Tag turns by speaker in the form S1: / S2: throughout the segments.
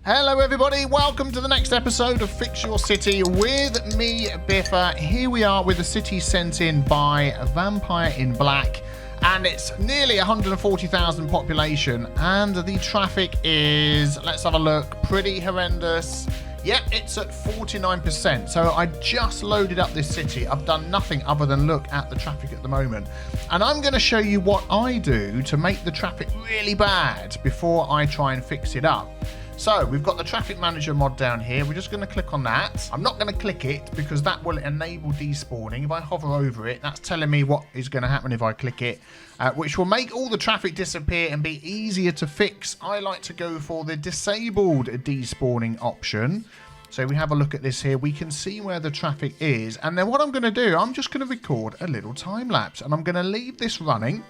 S1: Hello everybody, welcome to the next episode of Fix Your City with me, Biffa. Here we are with a city sent in by VampireInBlack, and it's nearly 140,000 population, and the traffic is, let's have a look, pretty horrendous. Yep, it's at 49%. So I just loaded up this city. I've done nothing other than look at the traffic at the moment. And I'm going to show you what I do to make the traffic really bad before I try and fix it up. So we've got the traffic manager mod down here. We're just going to click on that. I'm not going to click it because that will enable despawning. If I hover over it, that's telling me what is going to happen if I click it, which will make all the traffic disappear and be easier to fix. I like to go for the disabled despawning option. So we have a look at this here. We can see where the traffic is. And then what I'm going to do, I'm just going to record a little time lapse. And I'm going to leave this running,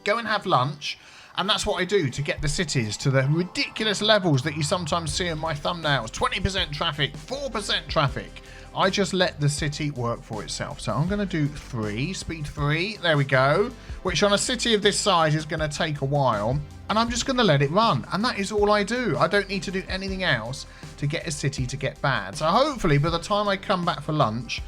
S1: go and have lunch. And that's what I do to get the cities to the ridiculous levels that you sometimes see in my thumbnails. 20% traffic, 4% traffic. I just let the city work for itself. So I'm going to do 3, speed 3. There we go. Which on a city of this size is going to take a while. And I'm just going to let it run. And that is all I do. I don't need to do anything else to get a city to get bad. So hopefully by the time I come back for lunch,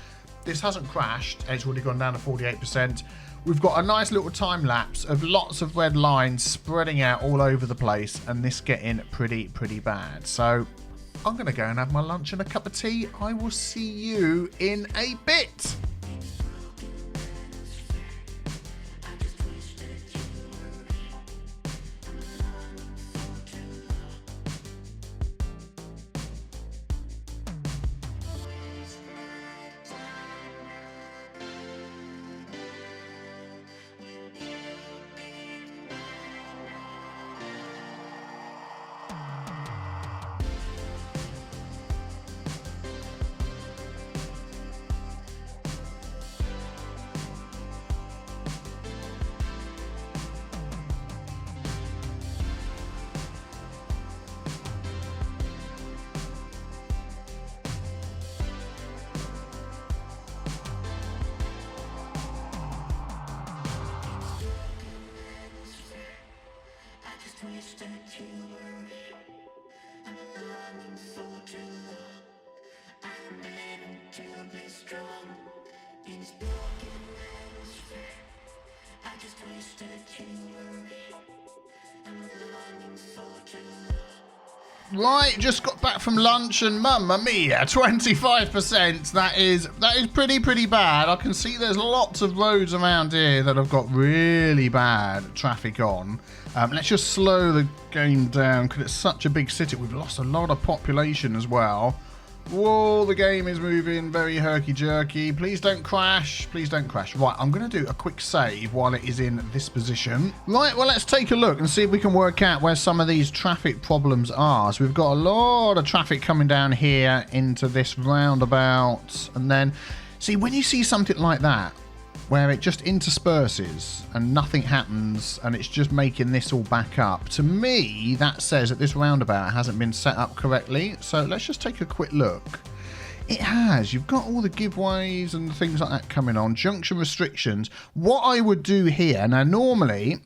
S1: this hasn't crashed. It's already gone down to 48%. We've got a nice little time lapse of lots of red lines spreading out all over the place, and this getting pretty bad. So I'm going to go and have my lunch and a cup of tea. I will see you in a bit. Right, just got back from lunch and mamma mia, 25%. That is pretty bad. I can see there's lots of roads around here that have got really bad traffic on. Let's just slow the game down because it's such a big city. We've lost a lot of population as well. Whoa, the game is moving very herky-jerky. Please don't crash. Please don't crash. Right, I'm going to do a quick save while it is in this position. Right, well, let's take a look and see if we can work out where some of these traffic problems are. So we've got a lot of traffic coming down here into this roundabout. And then, see, when you see something like that, where it just intersperses and nothing happens and it's just making this all back up, to me that says that this roundabout hasn't been set up correctly. So let's just take a quick look. It has. You've got all the giveaways and things like that coming on, junction restrictions. What I would do here now, normally,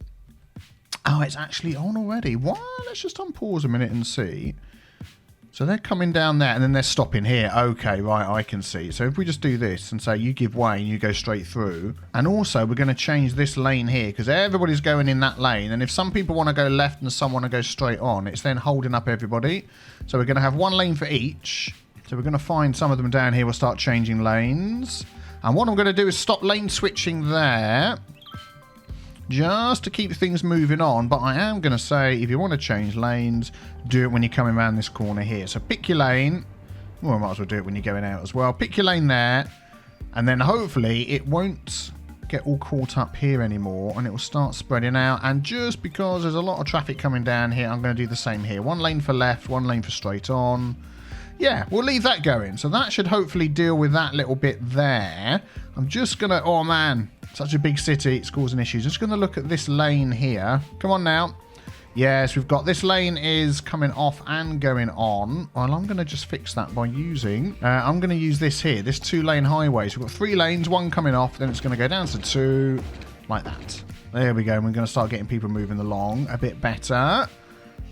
S1: oh, it's actually on already. What? Let's just unpause a minute and see. So they're coming down there and then they're stopping here. Okay, right, I can see. So if we just do this and say you give way and you go straight through. And also we're going to change this lane here because everybody's going in that lane. And if some people want to go left and some want to go straight on, it's then holding up everybody. So we're going to have one lane for each. So we're going to find some of them down here. We'll start changing lanes. And what I'm going to do is stop lane switching there, just to keep things moving on. But I am going to say, if you want to change lanes, do it when you're coming around this corner here. So pick your lane. Well, I might as well do it when you're going out as well. Pick your lane there. And then hopefully it won't get all caught up here anymore. And it will start spreading out. And just because there's a lot of traffic coming down here, I'm going to do the same here. One lane for left, one lane for straight on. Yeah, we'll leave that going. So that should hopefully deal with that little bit there. I'm just going to... Oh, man. Such a big city. It's causing issues. Just going to look at this lane here. Come on now. Yes, we've got this lane is coming off and going on. Well, I'm going to just fix that by using... I'm going to use this here. This 2-lane highway. So we've got 3 lanes. 1 coming off. Then it's going to go down to 2. Like that. There we go. We're going to start getting people moving along a bit better.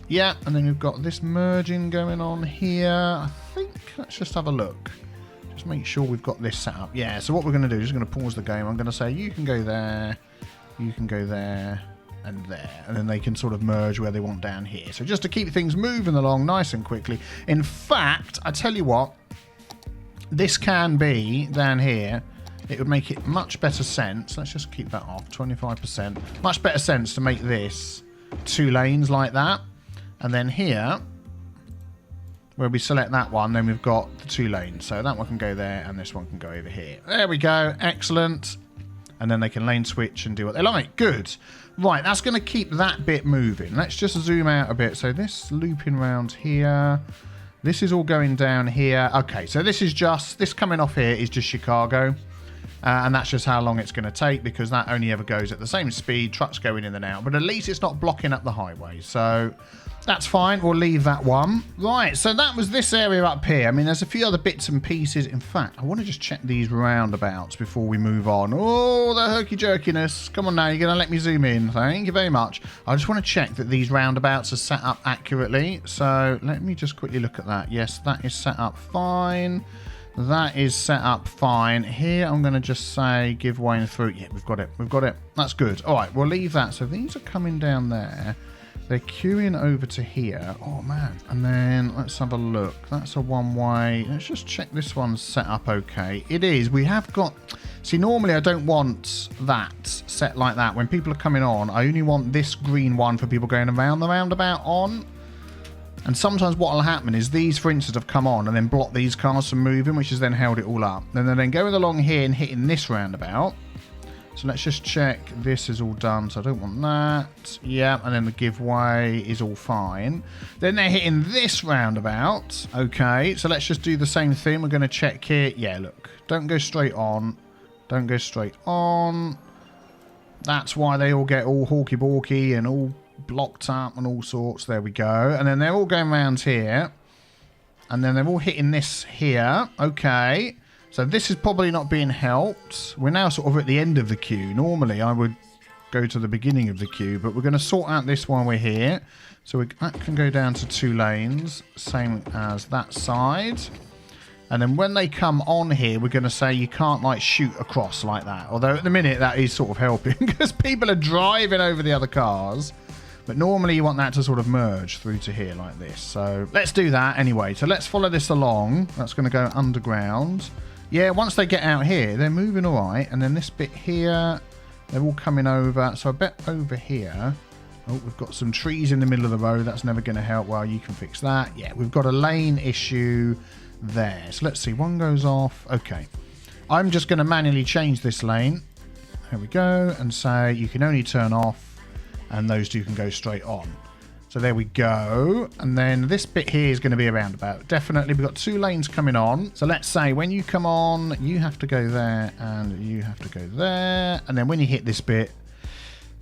S1: Yeah, and then we've got this merging going on here. I think, let's just have a look. Just make sure we've got this set up. Yeah, so what we're going to do is going to pause the game. I'm going to say you can go there, you can go there, and there. And then they can sort of merge where they want down here. So just to keep things moving along nice and quickly. In fact, I tell you what, this can be down here. It would make it much better sense. Let's just keep that off, 25%. Much better sense to make this 2 lanes like that. And then here, where we select that one, then we've got the 2 lanes. So that one can go there and this one can go over here. There we go. Excellent. And then they can lane switch and do what they like. Good. Right, that's going to keep that bit moving. Let's just zoom out a bit. So this looping around here. This is all going down here. Okay, so this is just, this coming off here is just Chicago. And that's just how long it's going to take because that only ever goes at the same speed. Trucks going in and out. But at least it's not blocking up the highway. So that's fine. We'll leave that one. Right, so that was this area up here. I mean, there's a few other bits and pieces. In fact, I want to just check these roundabouts before we move on. Oh, the herky-jerkiness. Come on now, you're going to let me zoom in. Thank you very much. I just want to check that these roundabouts are set up accurately. So let me just quickly look at that. Yes, that is set up fine. That is set up fine. Here, I'm going to just say give way and through. Yeah, we've got it. We've got it. That's good. All right, we'll leave that. So these are coming down there. They're queuing over to here. Oh, man. And then let's have a look. That's a one-way. Let's just check this one's set up okay. It is. We have got... See, normally I don't want that set like that. When people are coming on, I only want this green one for people going around the roundabout on. And sometimes what will happen is these, for instance, have come on and then blocked these cars from moving, which has then held it all up. Then they're then going along here and hitting this roundabout. So let's just check this is all done. So I don't want that. Yeah, and then the giveaway is all fine. Then they're hitting this roundabout. Okay, so let's just do the same thing. We're going to check here. Yeah, look. Don't go straight on. Don't go straight on. That's why they all get all hawky-balky and all blocked up and all sorts. There we go. And then they're all going around here. And then they're all hitting this here. Okay. So this is probably not being helped. We're now sort of at the end of the queue. Normally I would go to the beginning of the queue, but we're going to sort out this while we're here. So that can go down to 2 lanes, same as that side. And then when they come on here, we're going to say you can't like shoot across like that. Although at the minute that is sort of helping because people are driving over the other cars. But normally you want that to sort of merge through to here like this. So let's do that anyway. So let's follow this along. That's going to go underground. Yeah, once they get out here, they're moving all right. And then this bit here, they're all coming over. So I bet over here... Oh, we've got some trees in the middle of the road. That's never going to help. Well, you can fix that. Yeah, we've got a lane issue there. So let's see. One goes off. Okay. I'm just going to manually change this lane. There we go. And say you can only turn off. And those 2 can go straight on. So there we go. And then this bit here is going to be a roundabout. Definitely, we've got 2 lanes coming on. So let's say when you come on, you have to go there and you have to go there. And then when you hit this bit,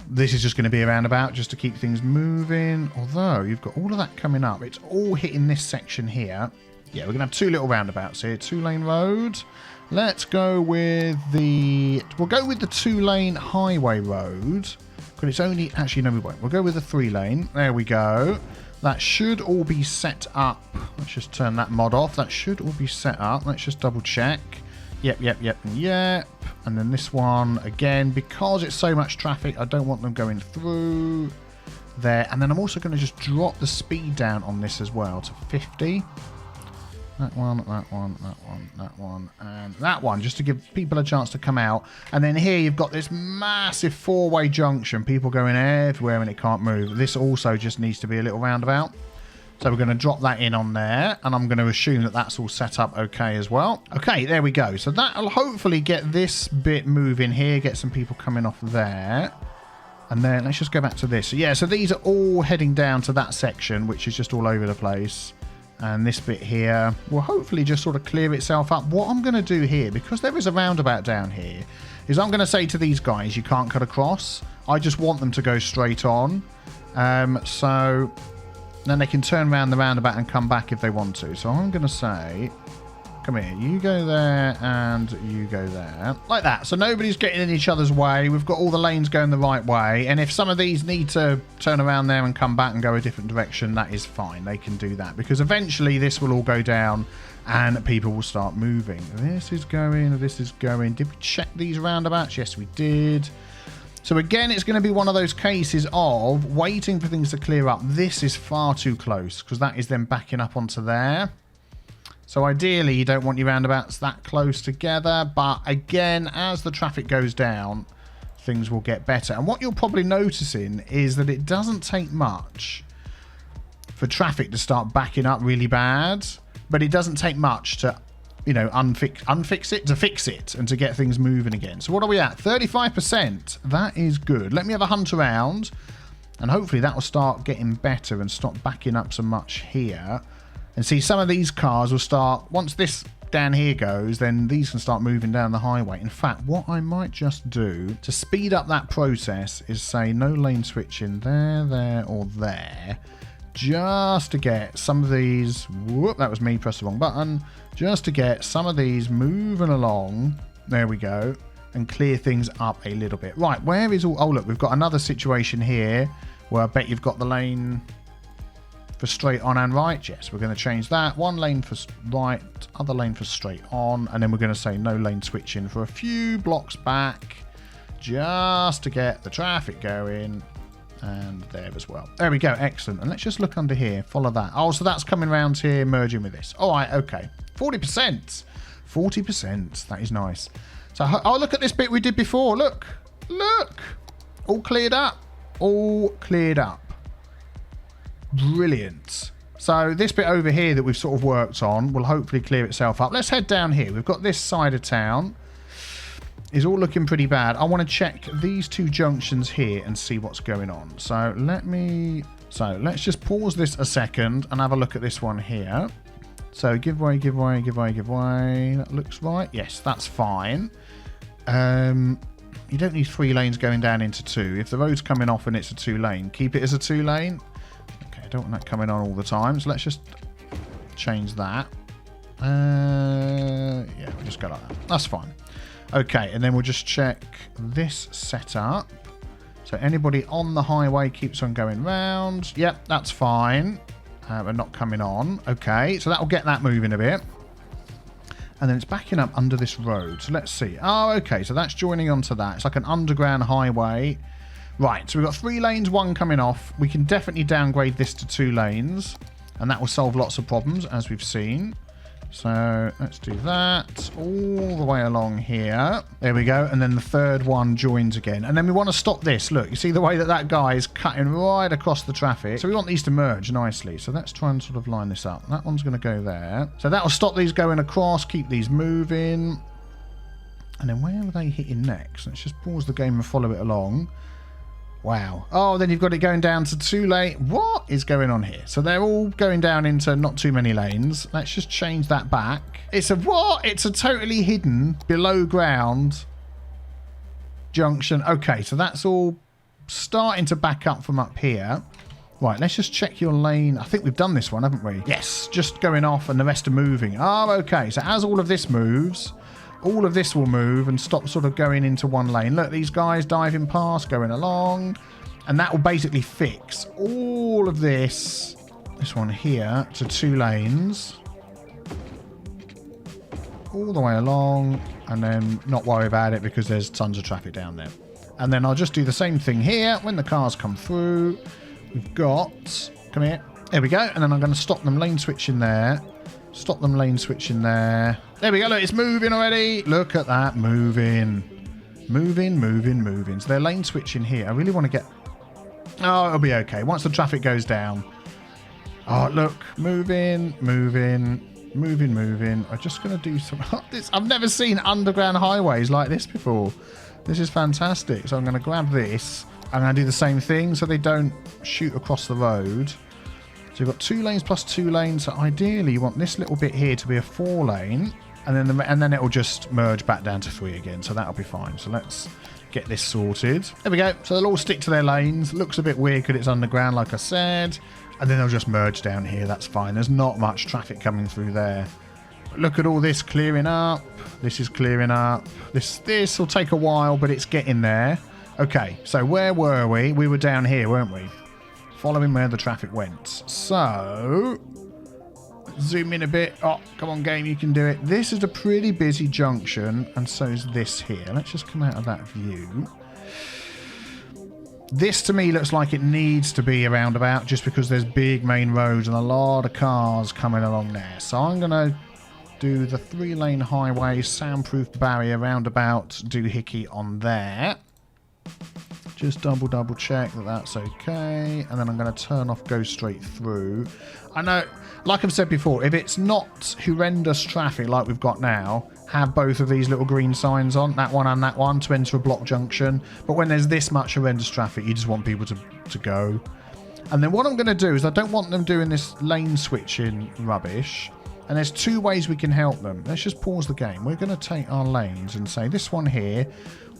S1: this is just going to be a roundabout just to keep things moving. Although you've got all of that coming up. It's all hitting this section here. Yeah, we're going to have 2 little roundabouts here. 2-lane road. Let's go with the... We'll go with the 2-lane highway road. But it's only... Actually, no, we won't. We'll go with the 3-lane. There we go. That should all be set up. Let's just turn that mod off. That should all be set up. Let's just double check. Yep. And then this one, again, because it's so much traffic, I don't want them going through there. And then I'm also going to just drop the speed down on this as well to 50. That one, and that one, just to give people a chance to come out. And then here you've got this massive 4-way junction, people going everywhere and it can't move. This also just needs to be a little roundabout. So we're going to drop that in on there, and I'm going to assume that that's all set up okay as well. Okay, there we go. So that'll hopefully get this bit moving here, get some people coming off there. And then let's just go back to this. So yeah, so these are all heading down to that section, which is just all over the place. And this bit here will hopefully just sort of clear itself up. What I'm going to do here, because there is a roundabout down here, is I'm going to say to these guys, you can't cut across. I just want them to go straight on. So then they can turn around the roundabout and come back if they want to. So I'm going to say Come here. You go there and you go there. Like that. So nobody's getting in each other's way. We've got all the lanes going the right way. And if some of these need to turn around there and come back and go a different direction, that is fine. They can do that. Because eventually this will all go down and people will start moving. This is going. This is going. Did we check these roundabouts? Yes, we did. So again, it's going to be one of those cases of waiting for things to clear up. This is far too close because that is then backing up onto there. So ideally, you don't want your roundabouts that close together. But again, as the traffic goes down, things will get better. And what you're probably noticing is that it doesn't take much for traffic to start backing up really bad. But it doesn't take much to, you know, unfix it, to fix it and to get things moving again. So what are we at? 35%. That is good. Let me have a hunt around. And hopefully that will start getting better and stop backing up so much here. And see, some of these cars will start, once this down here goes, then these can start moving down the highway. In fact, what I might just do to speed up that process is say no lane switching there, there, or there. Just to get some of these, whoop, that was me, press the wrong button. Just to get some of these moving along. There we go. And clear things up a little bit. Right, where is all, oh look, we've got another situation here where I bet you've got the lane for straight on and right. Yes, we're going to change that. One lane for right, other lane for straight on, and then we're going to say no lane switching for a few blocks back, just to get the traffic going. And there as well. There we go. Excellent. And let's just look under here. Follow that. Oh, so that's coming around here, merging with this. All right. Okay. 40%. 40%. That is nice. So, oh, look at this bit we did before. Look. Look. All cleared up. All cleared up. Brilliant. So this bit over here that we've sort of worked on will hopefully clear itself up. Let's head down here. We've got this side of town. Is all looking pretty bad. I want to check these two junctions here and see what's going on. So let's just pause this a second and have a look at this one here. So give way, give way, give way, give way. That looks right. Yes, that's fine. You don't need 3 lanes going down into 2. If the road's coming off and it's a 2-lane, keep it as a 2-lane. Okay, I don't want that coming on all the time. So let's just change that. Yeah, we'll just go like that. That's fine. Okay, and then we'll just check this setup. So anybody on the highway keeps on going round. Yep, that's fine. We're not coming on. Okay, so that'll get that moving a bit. And then it's backing up under this road. So let's see. Oh, okay, so that's joining onto that. It's like an underground highway. Right, so we've got 3 lanes, 1 coming off. We can definitely downgrade this to 2 lanes. And that will solve lots of problems, as we've seen. So let's do that all the way along here. There we go. And then the third one joins again. And then we want to stop this. Look, you see the way that that guy is cutting right across the traffic. So we want these to merge nicely. So let's try and sort of line this up. That one's going to go there. So that will stop these going across, keep these moving. And then where are they hitting next? Let's just pause the game and follow it along. Wow. Oh, then you've got it going down to 2 lane. What is going on here? So they're all going down into not too many lanes. Let's just change that back. It's a what? It's a totally hidden below ground junction. Okay, so that's all starting to back up from up here. Right, let's just check your lane. I think we've done this one, haven't we? Yes, just going off and the rest are moving. Oh, okay. So as all of this moves, all of this will move and stop sort of going into one lane. Look, these guys diving past, going along. And that will basically fix all of this one here, to 2 lanes. All the way along. And then not worry about it because there's tons of traffic down there. And then I'll just do the same thing here. When the cars come through, we've got... Come here. There we go. And then I'm going to stop them lane switching there. Stop them lane switching there. There we go. Look, it's moving already. Look at that. Moving. Moving, moving, moving. So they're lane switching here. I really want to get... Oh, it'll be okay. Once the traffic goes down. Oh, look. Moving, moving, moving, moving. I'm just going to do some... I've never seen underground highways like this before. This is fantastic. So I'm going to grab this. I'm going to do the same thing so they don't shoot across the road. So you've got 2 lanes plus 2 lanes. So ideally, you want this little bit here to be a 4 lane, and then it will just merge back down to 3 again. So that'll be fine. So let's get this sorted. There we go. So they'll all stick to their lanes. Looks a bit weird because it's underground, like I said, and then they'll just merge down here. That's fine. There's not much traffic coming through there. Look at all this clearing up. This is clearing up. This will take a while, but it's getting there. Okay, so where were we? We were down here, weren't we? Following where the traffic went. So, zoom in a bit. Oh, come on, game, you can do it. This is a pretty busy junction, and so is this here. Let's just come out of that view. This, to me, looks like it needs to be a roundabout, just because there's big main roads and a lot of cars coming along there. So I'm going to do the 3-lane highway, soundproof barrier, roundabout, doohickey on there. Just double check that that's okay. And then I'm going to turn off go straight through. I know, like I've said before, if it's not horrendous traffic like we've got now, have both of these little green signs on, that one and that one, to enter a block junction. But when there's this much horrendous traffic, you just want people to go. And then what I'm going to do is I don't want them doing this lane switching rubbish. And there's 2 ways we can help them. Let's just pause the game. We're going to take our lanes and say this one here,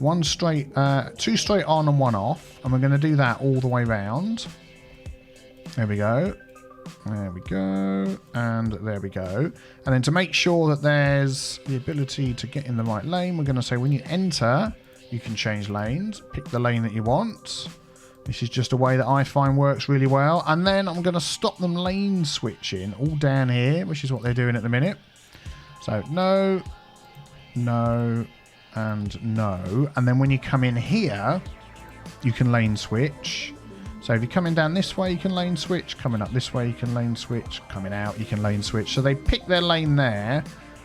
S1: 2 straight on and 1 off. And we're going to do that all the way round. There we go. There we go. And there we go. And then to make sure that there's the ability to get in the right lane, we're going to say when you enter, you can change lanes. Pick the lane that you want. This is just a way that I find works really well. And then I'm going to stop them lane switching all down here, which is what they're doing at the minute. So no, no, and no. And then when you come in here, you can lane switch. So if you're coming down this way, you can lane switch. Coming up this way, you can lane switch. Coming out, you can lane switch. So they pick their lane there,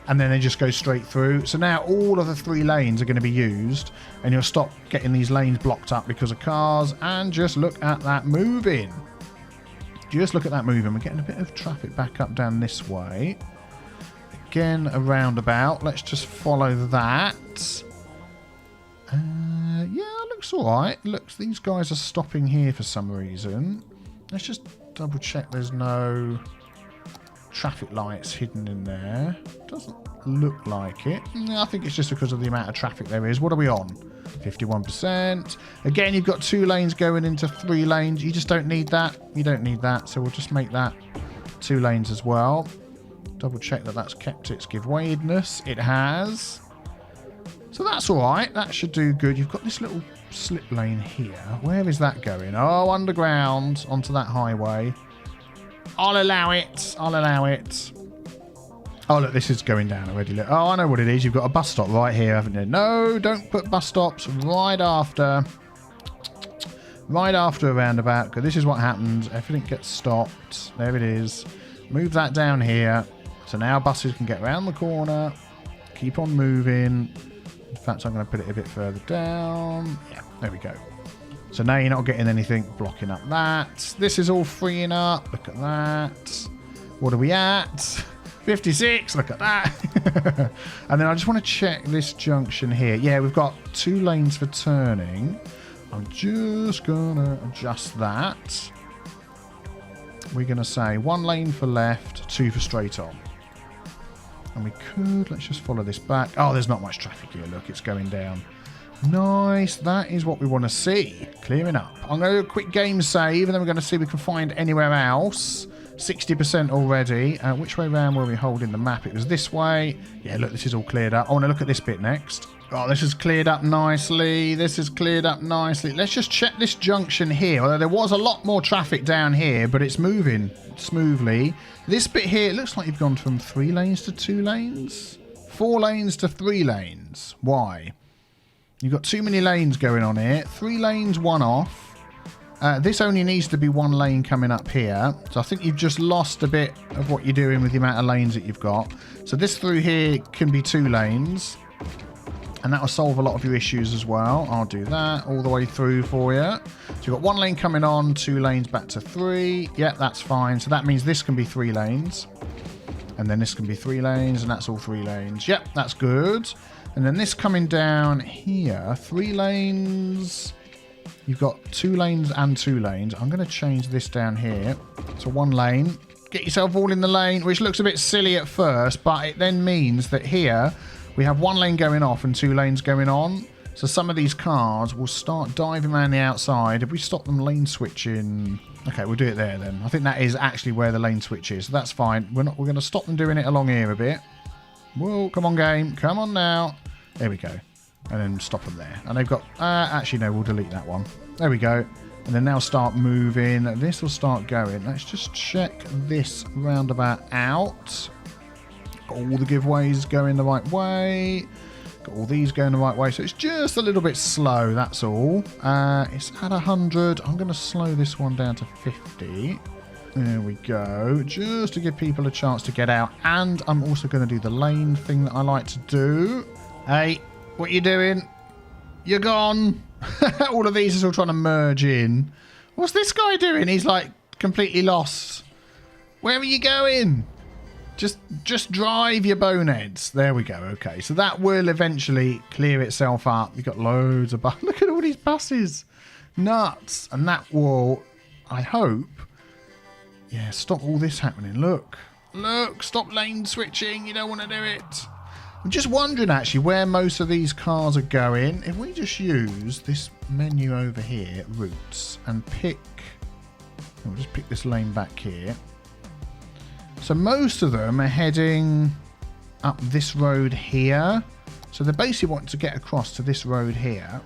S1: and then they just go straight through. So now all of the 3 lanes are going to be used, and you'll stop getting these lanes blocked up because of cars. And just look at that moving. Just look at that moving. We're getting a bit of traffic back up down this way. Again, a roundabout. Let's just follow that. Yeah, it looks alright. Looks, these guys are stopping here for some reason. Let's just double check there's no traffic lights hidden in there. Doesn't look like it. I think it's just because of the amount of traffic there is. What are we on? 51%. Again, you've got 2 lanes going into 3 lanes. You just don't need that. You don't need that. So we'll just make that 2 lanes as well. Double check that that's kept its giveawayness. It has. So that's all right. That should do good. You've got this little slip lane here. Where is that going? Oh, underground onto that highway. I'll allow it. I'll allow it. Oh, look, this is going down already. Look. Oh, I know what it is. You've got a bus stop right here, haven't you? No, don't put bus stops right after a roundabout, because this is what happens. Everything gets stopped. There it is. Move that down here. So now buses can get around the corner. Keep on moving. In fact, I'm going to put it a bit further down. Yeah, there we go. So now you're not getting anything blocking up that. This is all freeing up. Look at that. What are we at? 56. Look at that. And then I just want to check this junction here. Yeah, we've got 2 lanes for turning. I'm just going to adjust that. We're going to say 1 lane for left, 2 for straight on. And we could, let's just follow this back. Oh, there's not much traffic here. Look, it's going down. Nice. That is what we want to see. Clearing up. I'm going to do a quick game save, and then we're going to see if we can find anywhere else. 60% already. Which way around were we holding the map? It was this way. Yeah, look, this is all cleared up. I want to look at this bit next. Oh, this is cleared up nicely. This is cleared up nicely. Let's just check this junction here. Although there was a lot more traffic down here, but it's moving smoothly. This bit here, it looks like you've gone from 3 lanes to 2 lanes. 4 lanes to 3 lanes. Why? You've got too many lanes going on here. 3 lanes, 1 off. This only needs to be 1 lane coming up here. So I think you've just lost a bit of what you're doing with the amount of lanes that you've got. So this through here can be 2 lanes. And that will solve a lot of your issues as well. I'll do that all the way through for you. So you've got 1 lane coming on, 2 lanes back to 3. Yep, that's fine. So that means this can be 3 lanes. And then this can be 3 lanes, and that's all 3 lanes. Yep, that's good. And then this coming down here, 3 lanes. You've got 2 lanes and 2 lanes. I'm going to change this down here to 1 lane. Get yourself all in the lane, which looks a bit silly at first, but it then means that here we have 1 lane going off and 2 lanes going on. So some of these cars will start diving around the outside. If we stop them lane switching... Okay, we'll do it there then. I think that is actually where the lane switch is. So that's fine. We're going to stop them doing it along here a bit. Whoa, come on, game. Come on now. There we go. And then stop them there. And they've got... actually, no, we'll delete that one. There we go. And then now start moving. This will start going. Let's just check this roundabout out. Got all the giveaways going the right way. Got all these going the right way. So it's just a little bit slow, that's all. It's at 100. I'm going to slow this one down to 50. There we go. Just to give people a chance to get out. And I'm also going to do the lane thing that I like to do. Hey, what are you doing? You're gone. All of these are still trying to merge in. What's this guy doing? He's like completely lost. Where are you going? Just drive your boneheads. There we go. Okay, so that will eventually clear itself up. You've got loads of buses. Look at all these buses. Nuts. And that will, I hope, yeah, stop all this happening. Look. Look. Stop lane switching. You don't want to do it. I'm just wondering, actually, where most of these cars are going. If we just use this menu over here, routes, and pick... We'll just pick this lane back here. So most of them are heading up this road here. So they basically want to get across to this road here.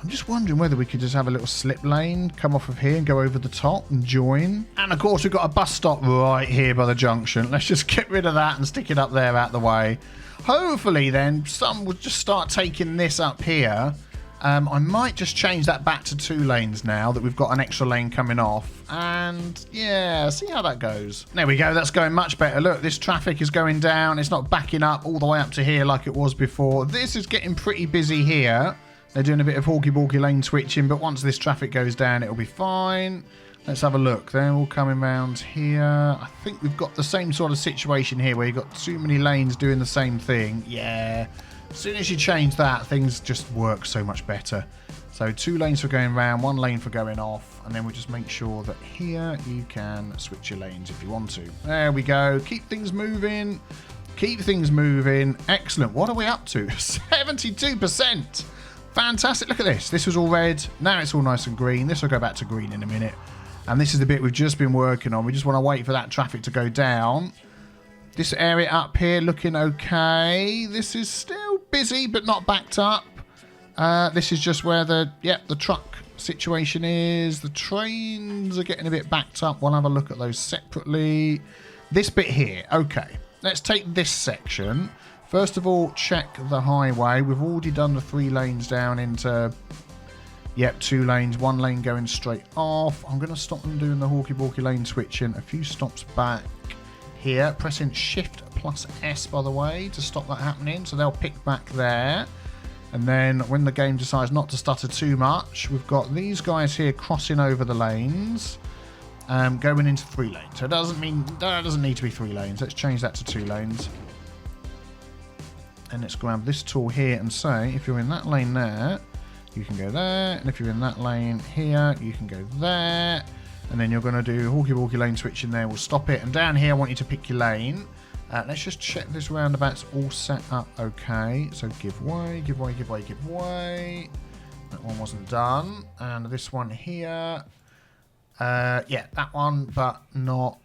S1: I'm just wondering whether we could just have a little slip lane, come off of here and go over the top and join. And of course we've got a bus stop right here by the junction. Let's just get rid of that and stick it up there out the way. Hopefully then some will just start taking this up here. I might just change that back to 2 lanes now that we've got an extra lane coming off. And yeah, see how that goes. There we go. That's going much better. Look, this traffic is going down. It's not backing up all the way up to here like it was before. This is getting pretty busy here. They're doing a bit of hawky-balky lane switching, but once this traffic goes down, it'll be fine. Let's have a look. They're all coming around here. I think we've got the same sort of situation here where you've got too many lanes doing the same thing. Yeah. As soon as you change that, things just work so much better. So 2 lanes for going round, 1 lane for going off, and then we'll just make sure that here you can switch your lanes if you want to. There we go. Keep things moving. Keep things moving. Excellent. What are we up to? 72%. Fantastic. Look at this. This was all red. Now it's all nice and green. This will go back to green in a minute. And this is the bit we've just been working on. We just want to wait for that traffic to go down. This area up here looking okay. This is still busy but not backed up. This is just where the truck situation is. The trains are getting a bit backed up. We'll have a look at those separately. This bit here. Okay. Let's take this section. First of all, check the highway. We've already done the 3 lanes down into... Yep, 2 lanes. 1 lane going straight off. I'm going to stop them doing the hawky-balky lane switching. A few stops back here. Pressing Shift plus S, by the way, to stop that happening. So they'll pick back there. And then when the game decides not to stutter too much, we've got these guys here crossing over the lanes. Going into 3 lanes. So it doesn't need to be 3 lanes. Let's change that to 2 lanes. And let's grab this tool here and say, if you're in that lane there, you can go there. And if you're in that lane here, you can go there. And then you're going to do hawky-walky lane switching there. We'll stop it. And down here, I want you to pick your lane. Let's just check this roundabout's all set up okay. So give way, give way, give way, give way. That one wasn't done. And this one here. Yeah, that one, but not...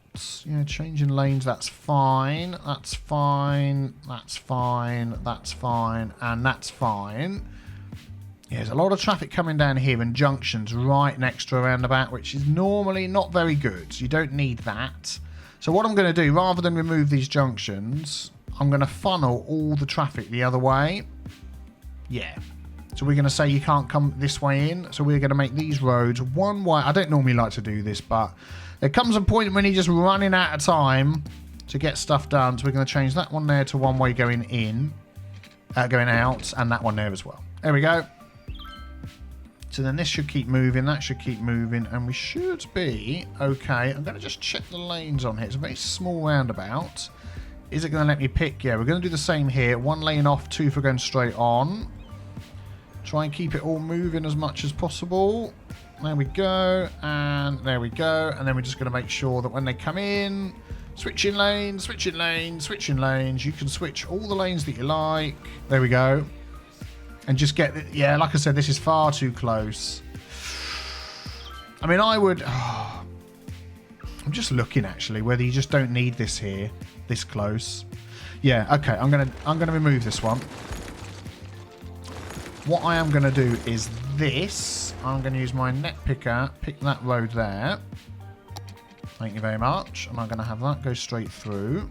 S1: Yeah, changing lanes, that's fine. That's fine. That's fine. That's fine. And that's fine. Yeah, there's a lot of traffic coming down here and junctions right next to a roundabout, which is normally not very good. You don't need that. So what I'm going to do, rather than remove these junctions, I'm going to funnel all the traffic the other way. Yeah. So we're going to say you can't come this way in. So we're going to make these roads one way. I don't normally like to do this, but there comes a point when you're just running out of time to get stuff done. So we're going to change that one there to one way going in, going out, and that one there as well. There we go. So then this should keep moving, that should keep moving, and we should be okay. I'm going to just check the lanes on here. It's a very small roundabout. Is it going to let me pick? Yeah, we're going to do the same here. 1 lane off, 2 for going straight on. Try and keep it all moving as much as possible. There we go, and there we go. And then we're just going to make sure that when they come in, switching lanes, switching lanes, switching lanes. You can switch all the lanes that you like. There we go. And just get... Yeah, like I said, this is far too close. I mean, I would... Oh, I'm just looking, actually, whether you just don't need this here, this close. Yeah, okay, I'm gonna remove this one. What I am gonna do is this. I'm gonna use my net picker, pick that road there. Thank you very much. And I'm gonna have that go straight through.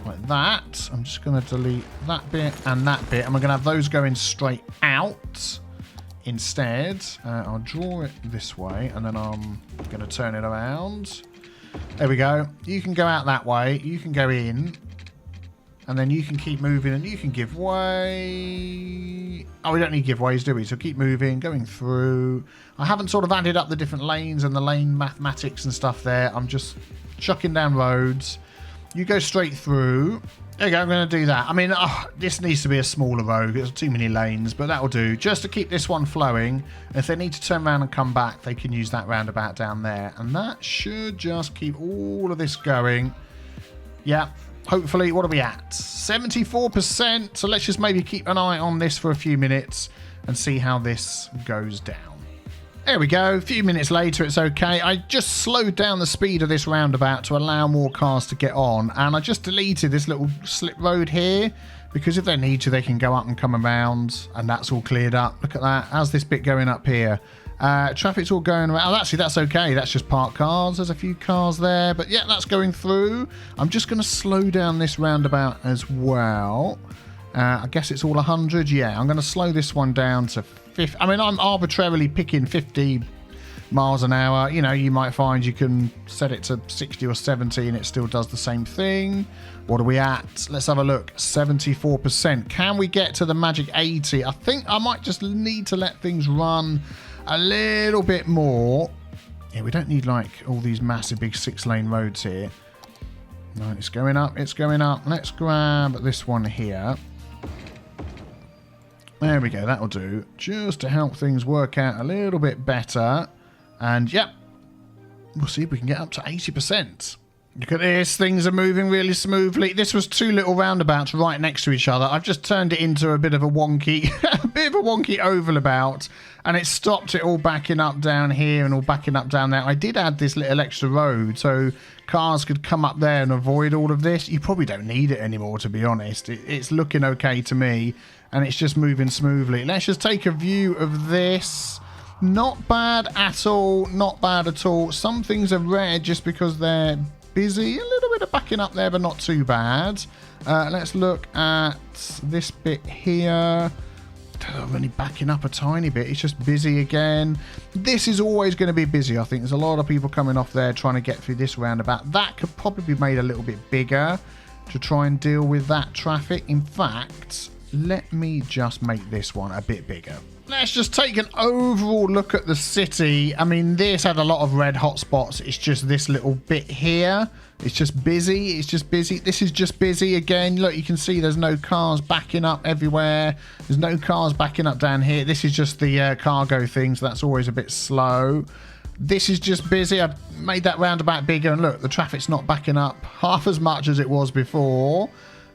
S1: Like that. I'm just gonna delete that bit and that bit. And we're gonna have those going straight out. Instead, I'll draw it this way and then I'm gonna turn it around. There we go. You can go out that way. You can go in. And then you can keep moving and you can give way. Oh, we don't need giveaways, do we? So keep moving, going through. I haven't sort of added up the different lanes and the lane mathematics and stuff there. I'm just chucking down roads. You go straight through. There you go, I'm going to do that. I mean, this needs to be a smaller road. There's too many lanes, but that'll do. Just to keep this one flowing. If they need to turn around and come back, they can use that roundabout down there. And that should just keep all of this going. Yeah. Hopefully, what are we at? 74%. So let's just maybe keep an eye on this for a few minutes and see how this goes down. There we go. A few minutes later, it's okay. I just slowed down the speed of this roundabout to allow more cars to get on. And I just deleted this little slip road here because if they need to, they can go up and come around. And that's all cleared up. Look at that. How's this bit going up here? Traffic's all going around. Oh, actually, that's okay. That's just parked cars. There's a few cars there. But yeah, that's going through. I'm just going to slow down this roundabout as well. I guess it's all 100. Yeah, I'm going to slow this one down to 50. I mean, I'm arbitrarily picking 50 miles an hour. You know, you might find you can set it to 60 or 70 and it still does the same thing. What are we at? Let's have a look. 74%. Can we get to the magic 80? I think I might just need to let things run a little bit more. Yeah, we don't need like all these massive big 6-lane roads here. No, it's going up. It's going up. Let's grab this one here. There we go. That'll do. Just to help things work out a little bit better. And yep, we'll see if we can get up to 80%. Look at this. Things are moving really smoothly. This was 2 little roundabouts right next to each other. I've just turned it into a bit of a wonky, oval about, and it stopped it all backing up down here and all backing up down there. I did add this little extra road so cars could come up there and avoid all of this. You probably don't need it anymore, to be honest. It's looking okay to me, and it's just moving smoothly. Let's just take a view of this. Not bad at all. Not bad at all. Some things are red just because they're busy. A little bit of backing up there, but not too bad. Let's look at this bit here. I'm only backing up a tiny bit. It's just busy again. This is always going to be busy. I think there's a lot of people coming off there trying to get through this roundabout. That could probably be made a little bit bigger to try and deal with that traffic. In fact, let me just make this one a bit bigger. Let's just take an overall look at the city. I mean, this had a lot of red hotspots. It's just this little bit here. It's just busy. It's just busy. This is just busy again. Look, you can see there's no cars backing up everywhere. There's no cars backing up down here. This is just the cargo thing, so that's always a bit slow. This is just busy. I've made that roundabout bigger, and look, the traffic's not backing up half as much as it was before.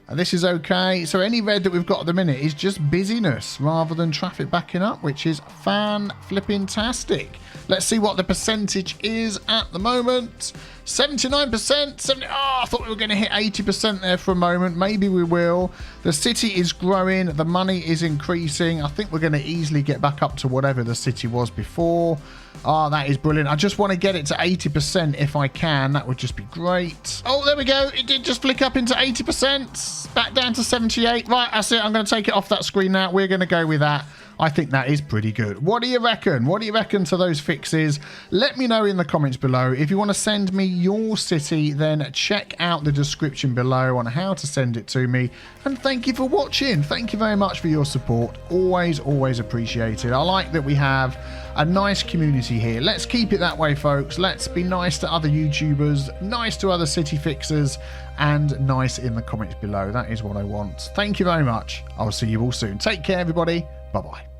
S1: And this is okay. So any red that we've got at the minute is just busyness rather than traffic backing up, which is fan-flipping-tastic. Let's see what the percentage is at the moment. 79%. I thought we were going to hit 80% there for a moment. Maybe we will. The city is growing. The money is increasing. I think we're going to easily get back up to whatever the city was before. Oh, that is brilliant. I just want to get it to 80% if I can. That would just be great. Oh, there we go. It did just flick up into 80%. Back down to 78. Right, that's it. I'm going to take it off that screen now. We're going to go with that. I think that is pretty good. What do you reckon? What do you reckon to those fixes? Let me know in the comments below. If you want to send me your city, then check out the description below on how to send it to me. And thank you for watching. Thank you very much for your support. Always, always appreciated. I like that we have a nice community here. Let's keep it that way, folks. Let's be nice to other YouTubers, nice to other city fixers, and nice in the comments below. That is what I want. Thank you very much. I'll see you all soon. Take care, everybody. Bye-bye.